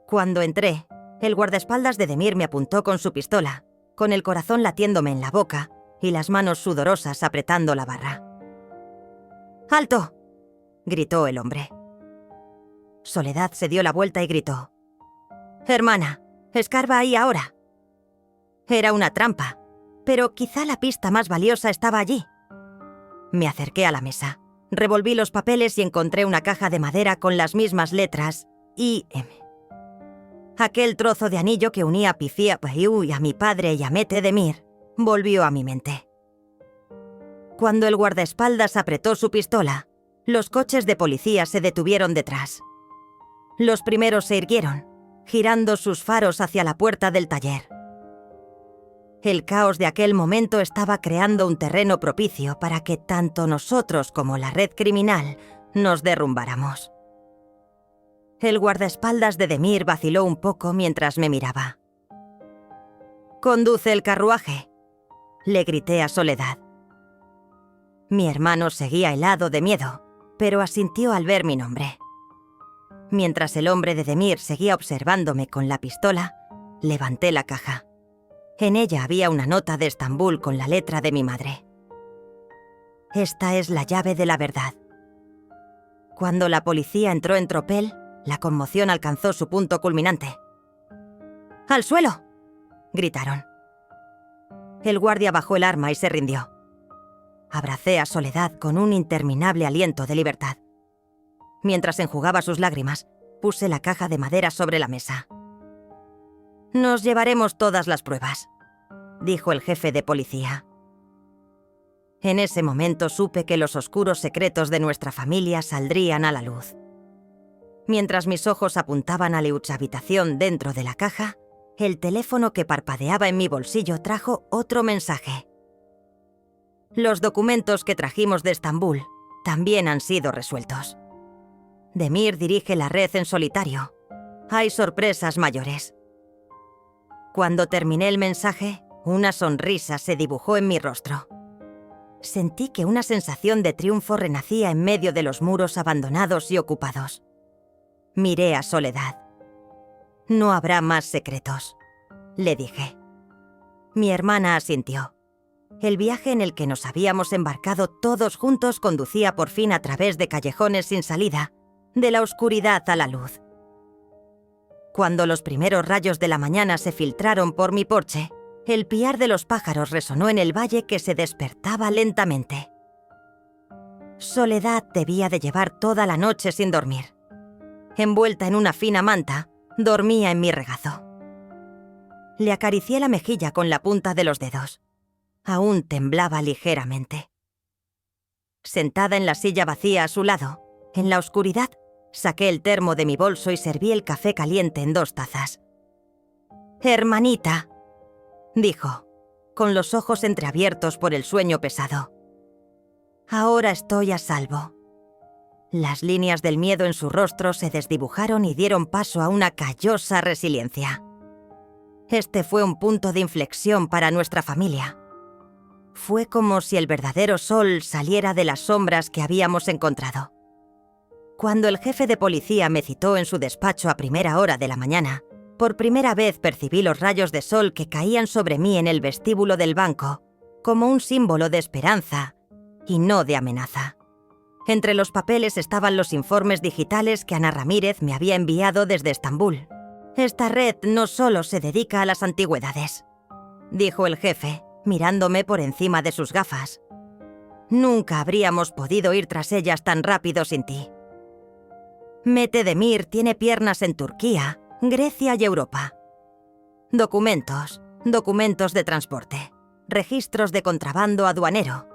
Cuando entré, el guardaespaldas de Demir me apuntó con su pistola, con el corazón latiéndome en la boca y las manos sudorosas apretando la barra. «¡Alto!», gritó el hombre. Soledad se dio la vuelta y gritó: «Hermana, escarba ahí ahora». Era una trampa, pero quizá la pista más valiosa estaba allí. Me acerqué a la mesa, revolví los papeles y encontré una caja de madera con las mismas letras I.M. Aquel trozo de anillo que unía a Pifia Pahiu y a mi padre Yamete Demir volvió a mi mente. Cuando el guardaespaldas apretó su pistola, los coches de policía se detuvieron detrás. Los primeros se irguieron, girando sus faros hacia la puerta del taller. El caos de aquel momento estaba creando un terreno propicio para que tanto nosotros como la red criminal nos derrumbáramos. El guardaespaldas de Demir vaciló un poco mientras me miraba. «Conduce el carruaje», le grité a Soledad. Mi hermano seguía helado de miedo, pero asintió al ver mi nombre. Mientras el hombre de Demir seguía observándome con la pistola, levanté la caja. En ella había una nota de Estambul con la letra de mi madre. Esta es la llave de la verdad. Cuando la policía entró en tropel, la conmoción alcanzó su punto culminante. «¡Al suelo!», gritaron. El guardia bajó el arma y se rindió. Abracé a Soledad con un interminable aliento de libertad. Mientras enjugaba sus lágrimas, puse la caja de madera sobre la mesa. «Nos llevaremos todas las pruebas», dijo el jefe de policía. En ese momento supe que los oscuros secretos de nuestra familia saldrían a la luz. Mientras mis ojos apuntaban a la habitación dentro de la caja, el teléfono que parpadeaba en mi bolsillo trajo otro mensaje. «Los documentos que trajimos de Estambul también han sido resueltos. Demir dirige la red en solitario. Hay sorpresas mayores». Cuando terminé el mensaje, una sonrisa se dibujó en mi rostro. Sentí que una sensación de triunfo renacía en medio de los muros abandonados y ocupados. Miré a Soledad. «No habrá más secretos», le dije. Mi hermana asintió. El viaje en el que nos habíamos embarcado todos juntos conducía por fin a través de callejones sin salida, de la oscuridad a la luz. Cuando los primeros rayos de la mañana se filtraron por mi porche, El piar de los pájaros resonó en el valle que se despertaba lentamente. Soledad debía de llevar toda la noche sin dormir. Envuelta en una fina manta, dormía en mi regazo. Le acaricié la mejilla con la punta de los dedos. Aún temblaba ligeramente. Sentada en la silla vacía a su lado, en la oscuridad, saqué el termo de mi bolso y serví el café caliente en 2 tazas. «Hermanita», dijo, con los ojos entreabiertos por el sueño pesado. «Ahora estoy a salvo». Las líneas del miedo en su rostro se desdibujaron y dieron paso a una callosa resiliencia. Este fue un punto de inflexión para nuestra familia. Fue como si el verdadero sol saliera de las sombras que habíamos encontrado. Cuando el jefe de policía me citó en su despacho a primera hora de la mañana, por primera vez percibí los rayos de sol que caían sobre mí en el vestíbulo del banco, como un símbolo de esperanza y no de amenaza. Entre los papeles estaban los informes digitales que Ana Ramírez me había enviado desde Estambul. «Esta red no solo se dedica a las antigüedades», dijo el jefe, mirándome por encima de sus gafas. «Nunca habríamos podido ir tras ellas tan rápido sin ti. Mete Demir tiene piernas en Turquía, Grecia y Europa. Documentos de transporte, registros de contrabando aduanero.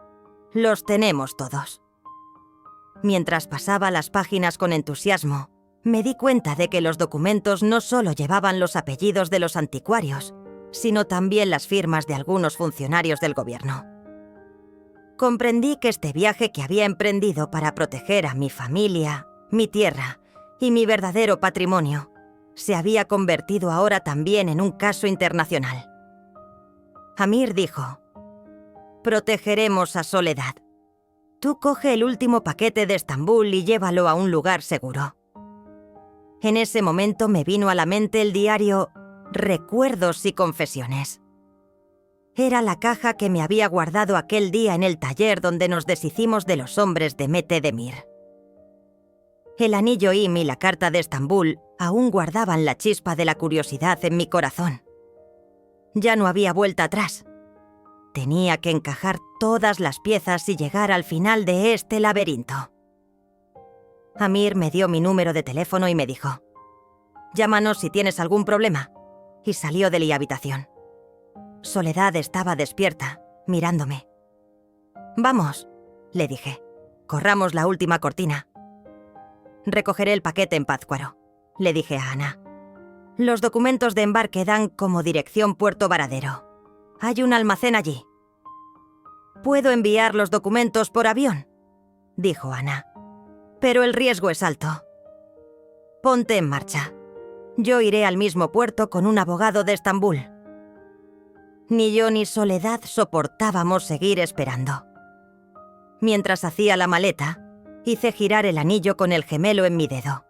Los tenemos todos». Mientras pasaba las páginas con entusiasmo, me di cuenta de que los documentos no solo llevaban los apellidos de los anticuarios, sino también las firmas de algunos funcionarios del gobierno. Comprendí que este viaje que había emprendido para proteger a mi familia, mi tierra y mi verdadero patrimonio se había convertido ahora también en un caso internacional. Amir dijo: «Protegeremos a Soledad. Tú coge el último paquete de Estambul y llévalo a un lugar seguro». En ese momento me vino a la mente el diario Recuerdos y Confesiones. Era la caja que me había guardado aquel día en el taller donde nos deshicimos de los hombres de Mete Demir. El anillo IM y la carta de Estambul aún guardaban la chispa de la curiosidad en mi corazón. Ya no había vuelta atrás. Tenía que encajar todas las piezas y llegar al final de este laberinto. Amir me dio mi número de teléfono y me dijo: «Llámanos si tienes algún problema», y salió de la habitación. Soledad estaba despierta, mirándome. «Vamos», le dije, «corramos la última cortina». «Recogeré el paquete en Pátzcuaro», le dije a Ana. «Los documentos de embarque dan como dirección Puerto Varadero. Hay un almacén allí». «¿Puedo enviar los documentos por avión?», dijo Ana. «Pero el riesgo es alto». «Ponte en marcha. Yo iré al mismo puerto con un abogado de Estambul». Ni yo ni Soledad soportábamos seguir esperando. Mientras hacía la maleta, hice girar el anillo con el gemelo en mi dedo.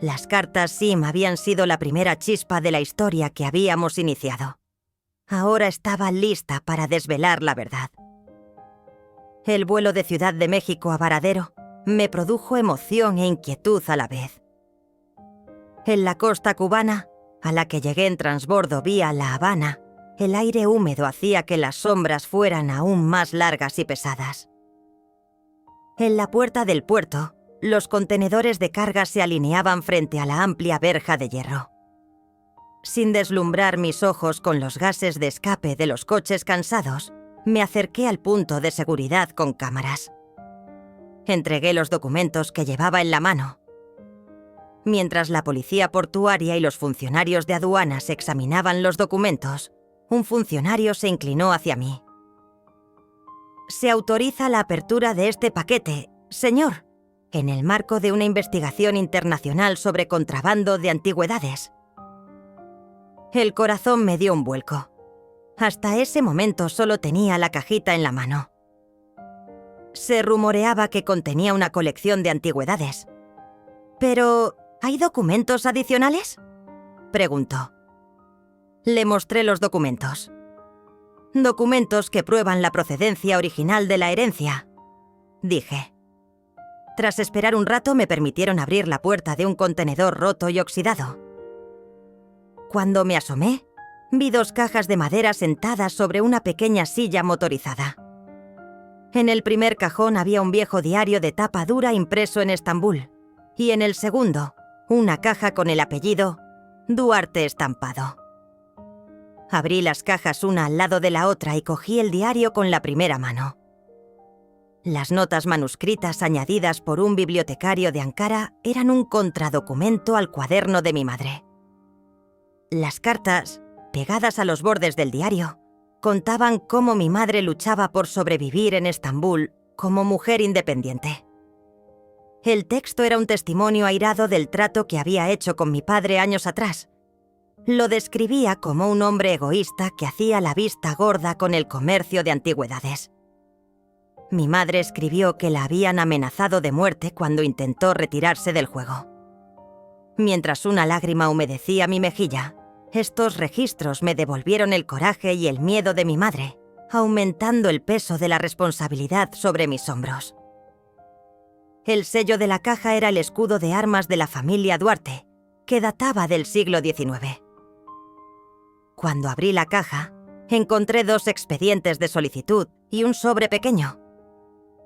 Las cartas SIM habían sido la primera chispa de la historia que habíamos iniciado. Ahora estaba lista para desvelar la verdad. El vuelo de Ciudad de México a Varadero me produjo emoción e inquietud a la vez. En la costa cubana, a la que llegué en transbordo vía La Habana, el aire húmedo hacía que las sombras fueran aún más largas y pesadas. En la puerta del puerto, los contenedores de carga se alineaban frente a la amplia verja de hierro. Sin deslumbrar mis ojos con los gases de escape de los coches cansados, me acerqué al punto de seguridad con cámaras. Entregué los documentos que llevaba en la mano. Mientras la policía portuaria y los funcionarios de aduanas examinaban los documentos, un funcionario se inclinó hacia mí. «Se autoriza la apertura de este paquete, señor, en el marco de una investigación internacional sobre contrabando de antigüedades». El corazón me dio un vuelco. Hasta ese momento solo tenía la cajita en la mano. Se rumoreaba que contenía una colección de antigüedades. «¿Pero hay documentos adicionales?», preguntó. Le mostré los documentos. «Documentos que prueban la procedencia original de la herencia», dije. Tras esperar un rato me permitieron abrir la puerta de un contenedor roto y oxidado. Cuando me asomé, Vi 2 cajas de madera sentadas sobre una pequeña silla motorizada. En el primer cajón había un viejo diario de tapa dura impreso en Estambul, y en el segundo, una caja con el apellido Duarte estampado. Abrí las cajas una al lado de la otra y cogí el diario con la primera mano. Las notas manuscritas añadidas por un bibliotecario de Ankara eran un contradocumento al cuaderno de mi madre. Las cartas, pegadas a los bordes del diario, contaban cómo mi madre luchaba por sobrevivir en Estambul como mujer independiente. El texto era un testimonio airado del trato que había hecho con mi padre años atrás. Lo describía como un hombre egoísta que hacía la vista gorda con el comercio de antigüedades. Mi madre escribió que la habían amenazado de muerte cuando intentó retirarse del juego. Mientras una lágrima humedecía mi mejilla, estos registros me devolvieron el coraje y el miedo de mi madre, aumentando el peso de la responsabilidad sobre mis hombros. El sello de la caja era el escudo de armas de la familia Duarte, que databa del siglo XIX. Cuando abrí la caja, encontré 2 expedientes de solicitud y un sobre pequeño.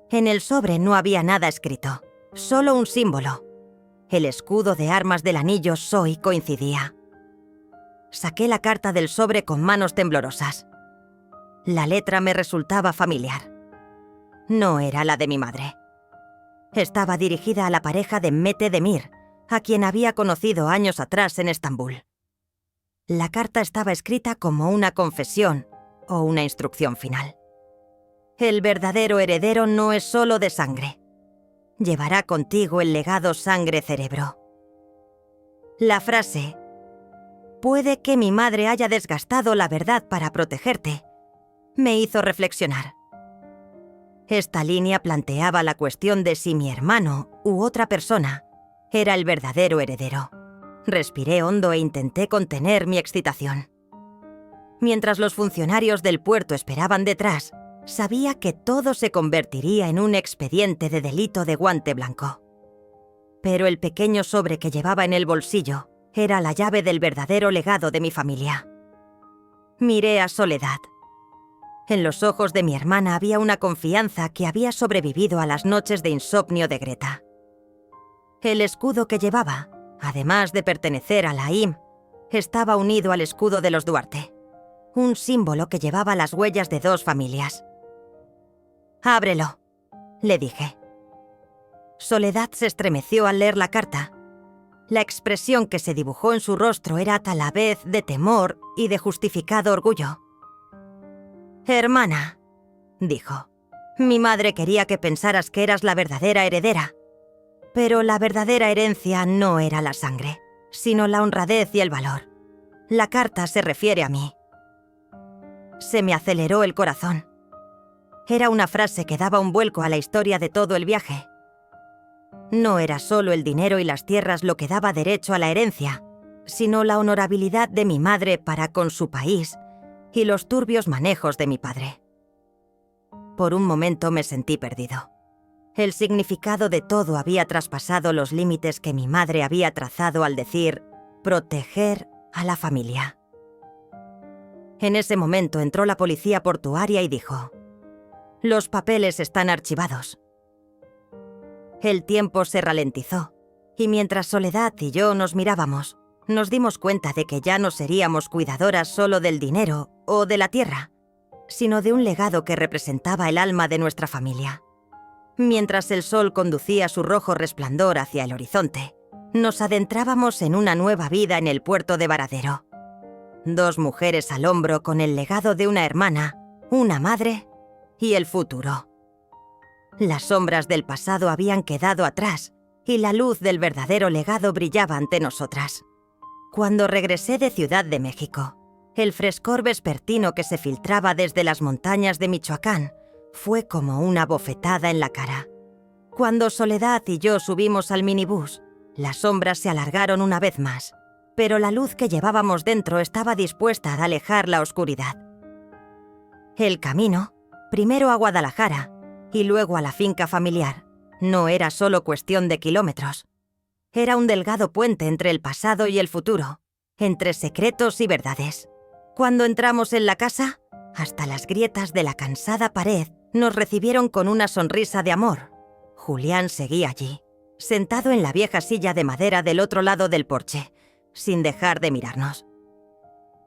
En el sobre no había nada escrito, solo un símbolo. El escudo de armas del anillo Soi coincidía. Saqué la carta del sobre con manos temblorosas. La letra me resultaba familiar. No era la de mi madre. Estaba dirigida a la pareja de Mete Demir, a quien había conocido años atrás en Estambul. La carta estaba escrita como una confesión o una instrucción final. El verdadero heredero no es solo de sangre. Llevará contigo el legado sangre-cerebro. La frase, puede que mi madre haya desgastado la verdad para protegerte, me hizo reflexionar. Esta línea planteaba la cuestión de si mi hermano u otra persona era el verdadero heredero. Respiré hondo e intenté contener mi excitación. Mientras los funcionarios del puerto esperaban detrás, sabía que todo se convertiría en un expediente de delito de guante blanco. Pero el pequeño sobre que llevaba en el bolsillo era la llave del verdadero legado de mi familia. Miré a Soledad. En los ojos de mi hermana había una confianza que había sobrevivido a las noches de insomnio de Greta. El escudo que llevaba, además de pertenecer a la IM, estaba unido al escudo de los Duarte, un símbolo que llevaba las huellas de 2 familias. «Ábrelo», le dije. Soledad se estremeció al leer la carta. La expresión que se dibujó en su rostro era a la vez de temor y de justificado orgullo. «Hermana», dijo, «mi madre quería que pensaras que eras la verdadera heredera. Pero la verdadera herencia no era la sangre, sino la honradez y el valor. La carta se refiere a mí». Se me aceleró el corazón. Era una frase que daba un vuelco a la historia de todo el viaje. No era solo el dinero y las tierras lo que daba derecho a la herencia, sino la honorabilidad de mi madre para con su país y los turbios manejos de mi padre. Por un momento me sentí perdido. El significado de todo había traspasado los límites que mi madre había trazado al decir «proteger a la familia». En ese momento entró la policía portuaria y dijo: «Los papeles están archivados». El tiempo se ralentizó, y mientras Soledad y yo nos mirábamos, nos dimos cuenta de que ya no seríamos cuidadoras solo del dinero o de la tierra, sino de un legado que representaba el alma de nuestra familia. Mientras el sol conducía su rojo resplandor hacia el horizonte, nos adentrábamos en una nueva vida en el puerto de Varadero. 2 mujeres al hombro con el legado de una hermana, una madre y el futuro. Las sombras del pasado habían quedado atrás y la luz del verdadero legado brillaba ante nosotras. Cuando regresé de Ciudad de México, el frescor vespertino que se filtraba desde las montañas de Michoacán fue como una bofetada en la cara. Cuando Soledad y yo subimos al minibús, las sombras se alargaron una vez más, pero la luz que llevábamos dentro estaba dispuesta a alejar la oscuridad. El camino, primero a Guadalajara y luego a la finca familiar, no era solo cuestión de kilómetros. Era un delgado puente entre el pasado y el futuro, entre secretos y verdades. Cuando entramos en la casa, hasta las grietas de la cansada pared nos recibieron con una sonrisa de amor. Julián seguía allí, sentado en la vieja silla de madera del otro lado del porche, sin dejar de mirarnos.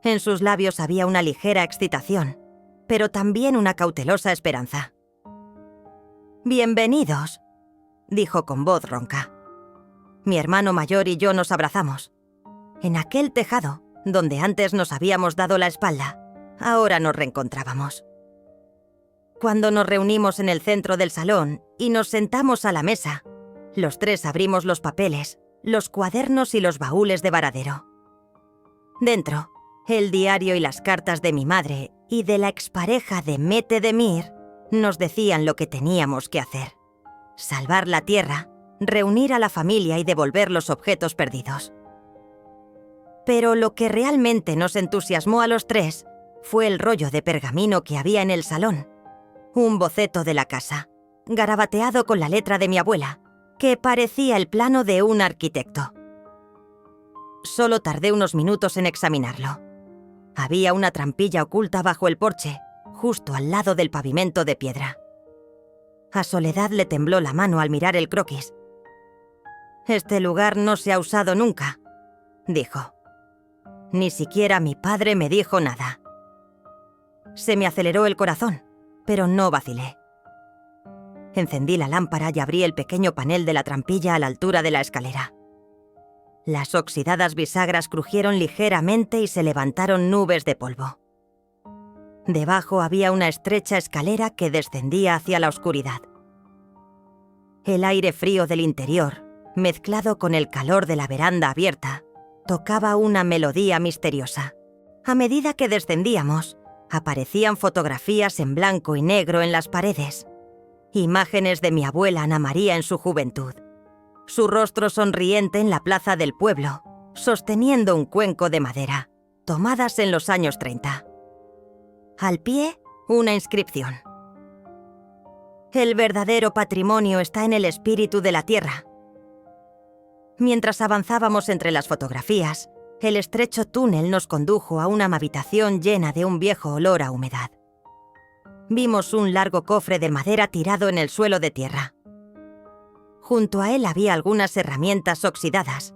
En sus labios había una ligera excitación, pero también una cautelosa esperanza. «Bienvenidos», dijo con voz ronca. Mi hermano mayor y yo nos abrazamos. En aquel tejado, donde antes nos habíamos dado la espalda, ahora nos reencontrábamos. Cuando nos reunimos en el centro del salón y nos sentamos a la mesa, los tres abrimos los papeles, los cuadernos y los baúles de varadero. Dentro, el diario y las cartas de mi madre y de la expareja de Mete Demir nos decían lo que teníamos que hacer: salvar la tierra, reunir a la familia y devolver los objetos perdidos. Pero lo que realmente nos entusiasmó a los tres fue el rollo de pergamino que había en el salón. Un boceto de la casa, garabateado con la letra de mi abuela, que parecía el plano de un arquitecto. Solo tardé unos minutos en examinarlo. Había una trampilla oculta bajo el porche, justo al lado del pavimento de piedra. A Soledad le tembló la mano al mirar el croquis. «Este lugar no se ha usado nunca», dijo. Ni siquiera mi padre me dijo nada. Se me aceleró el corazón, pero no vacilé. Encendí la lámpara y abrí el pequeño panel de la trampilla a la altura de la escalera. Las oxidadas bisagras crujieron ligeramente y se levantaron nubes de polvo. Debajo había una estrecha escalera que descendía hacia la oscuridad. El aire frío del interior, mezclado con el calor de la veranda abierta, tocaba una melodía misteriosa. A medida que descendíamos, aparecían fotografías en blanco y negro en las paredes. Imágenes de mi abuela Ana María en su juventud. Su rostro sonriente en la plaza del pueblo, sosteniendo un cuenco de madera, tomadas en los años 30. Al pie, una inscripción. El verdadero patrimonio está en el espíritu de la tierra. Mientras avanzábamos entre las fotografías, el estrecho túnel nos condujo a una habitación llena de un viejo olor a humedad. Vimos un largo cofre de madera tirado en el suelo de tierra. Junto a él había algunas herramientas oxidadas,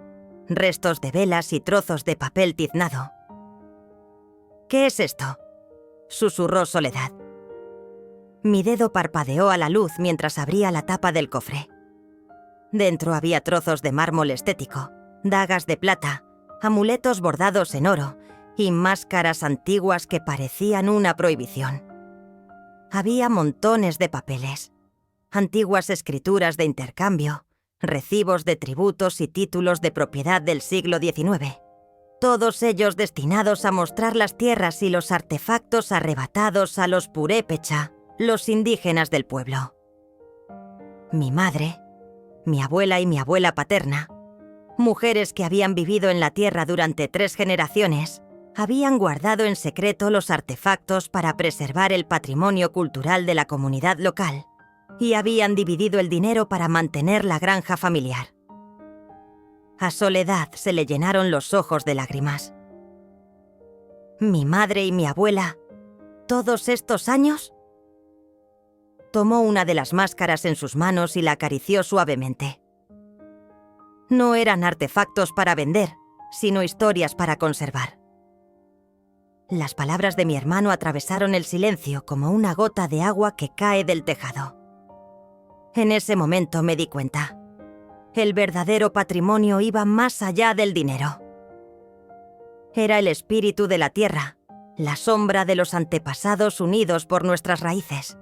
restos de velas y trozos de papel tiznado. «¿Qué es esto?», susurró Soledad. Mi dedo parpadeó a la luz mientras abría la tapa del cofre. Dentro había trozos de mármol estético, dagas de plata, amuletos bordados en oro y máscaras antiguas que parecían una prohibición. Había montones de papeles, antiguas escrituras de intercambio, recibos de tributos y títulos de propiedad del siglo XIX, todos ellos destinados a mostrar las tierras y los artefactos arrebatados a los purépecha, los indígenas del pueblo. Mi madre, mi abuela y mi abuela paterna, mujeres que habían vivido en la tierra durante 3 generaciones, habían guardado en secreto los artefactos para preservar el patrimonio cultural de la comunidad local y habían dividido el dinero para mantener la granja familiar. A Soledad se le llenaron los ojos de lágrimas. ¿Mi madre y mi abuela, todos estos años? Tomó una de las máscaras en sus manos y la acarició suavemente. No eran artefactos para vender, sino historias para conservar. Las palabras de mi hermano atravesaron el silencio como una gota de agua que cae del tejado. En ese momento me di cuenta. El verdadero patrimonio iba más allá del dinero. Era el espíritu de la tierra, la sombra de los antepasados unidos por nuestras raíces.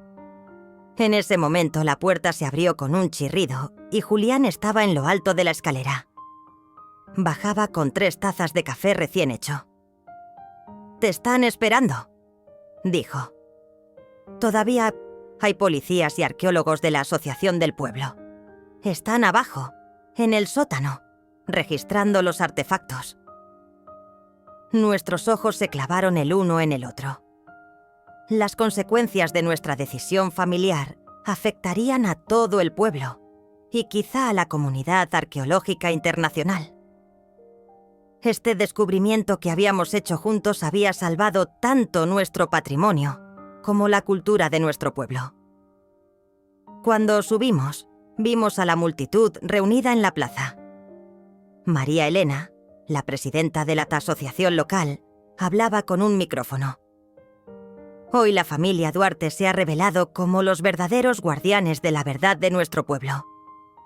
En ese momento la puerta se abrió con un chirrido y Julián estaba en lo alto de la escalera. Bajaba con 3 tazas de café recién hecho. «Te están esperando», dijo. «Todavía hay policías y arqueólogos de la asociación del pueblo. Están abajo, en el sótano, registrando los artefactos». Nuestros ojos se clavaron el uno en el otro. Las consecuencias de nuestra decisión familiar afectarían a todo el pueblo y quizá a la comunidad arqueológica internacional. Este descubrimiento que habíamos hecho juntos había salvado tanto nuestro patrimonio como la cultura de nuestro pueblo. Cuando subimos, vimos a la multitud reunida en la plaza. María Elena, la presidenta de la asociación local, hablaba con un micrófono. Hoy la familia Duarte se ha revelado como los verdaderos guardianes de la verdad de nuestro pueblo.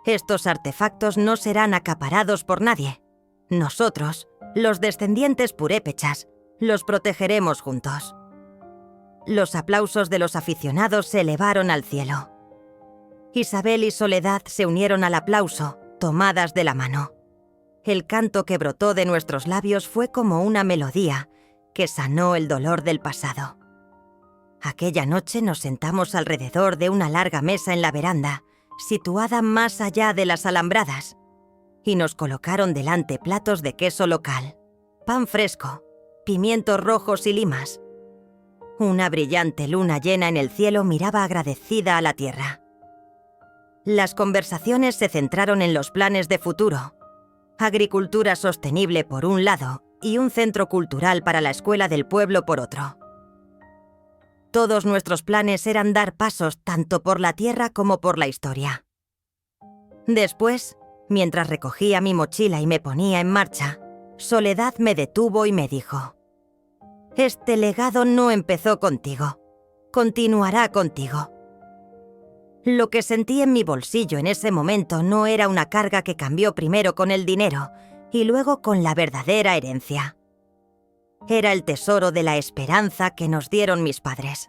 Estos artefactos no serán acaparados por nadie. Nosotros, los descendientes purépechas, los protegeremos juntos. Los aplausos de los aficionados se elevaron al cielo. Isabel y Soledad se unieron al aplauso, tomadas de la mano. El canto que brotó de nuestros labios fue como una melodía que sanó el dolor del pasado. Aquella noche nos sentamos alrededor de una larga mesa en la veranda, situada más allá de las alambradas, y nos colocaron delante platos de queso local, pan fresco, pimientos rojos y limas. Una brillante luna llena en el cielo miraba agradecida a la tierra. Las conversaciones se centraron en los planes de futuro: agricultura sostenible por un lado y un centro cultural para la escuela del pueblo por otro. Todos nuestros planes eran dar pasos tanto por la tierra como por la historia. Después, mientras recogía mi mochila y me ponía en marcha, Soledad me detuvo y me dijo: «Este legado no empezó contigo, continuará contigo». Lo que sentí en mi bolsillo en ese momento no era una carga que cambió primero con el dinero y luego con la verdadera herencia. Era el tesoro de la esperanza que nos dieron mis padres.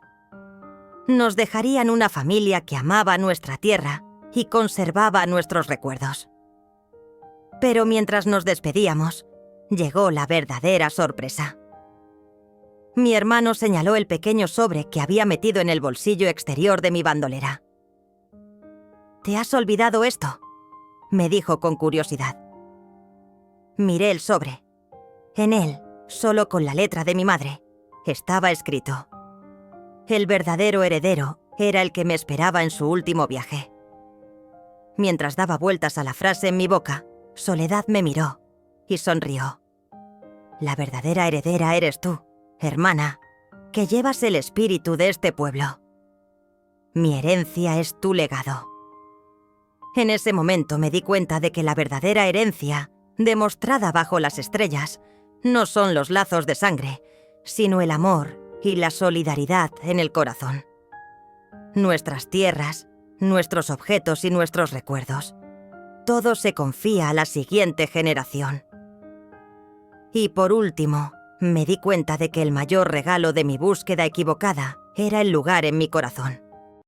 Nos dejarían una familia que amaba nuestra tierra y conservaba nuestros recuerdos. Pero mientras nos despedíamos, llegó la verdadera sorpresa. Mi hermano señaló el pequeño sobre que había metido en el bolsillo exterior de mi bandolera. «¿Te has olvidado esto?», me dijo con curiosidad. Miré el sobre. En él, solo con la letra de mi madre, estaba escrito: «El verdadero heredero era el que me esperaba en su último viaje». Mientras daba vueltas a la frase en mi boca, Soledad me miró y sonrió. «La verdadera heredera eres tú, hermana, que llevas el espíritu de este pueblo. Mi herencia es tu legado». En ese momento me di cuenta de que la verdadera herencia, demostrada bajo las estrellas, no son los lazos de sangre, sino el amor y la solidaridad en el corazón. Nuestras tierras, nuestros objetos y nuestros recuerdos, todo se confía a la siguiente generación. Y por último, me di cuenta de que el mayor regalo de mi búsqueda equivocada era el lugar en mi corazón.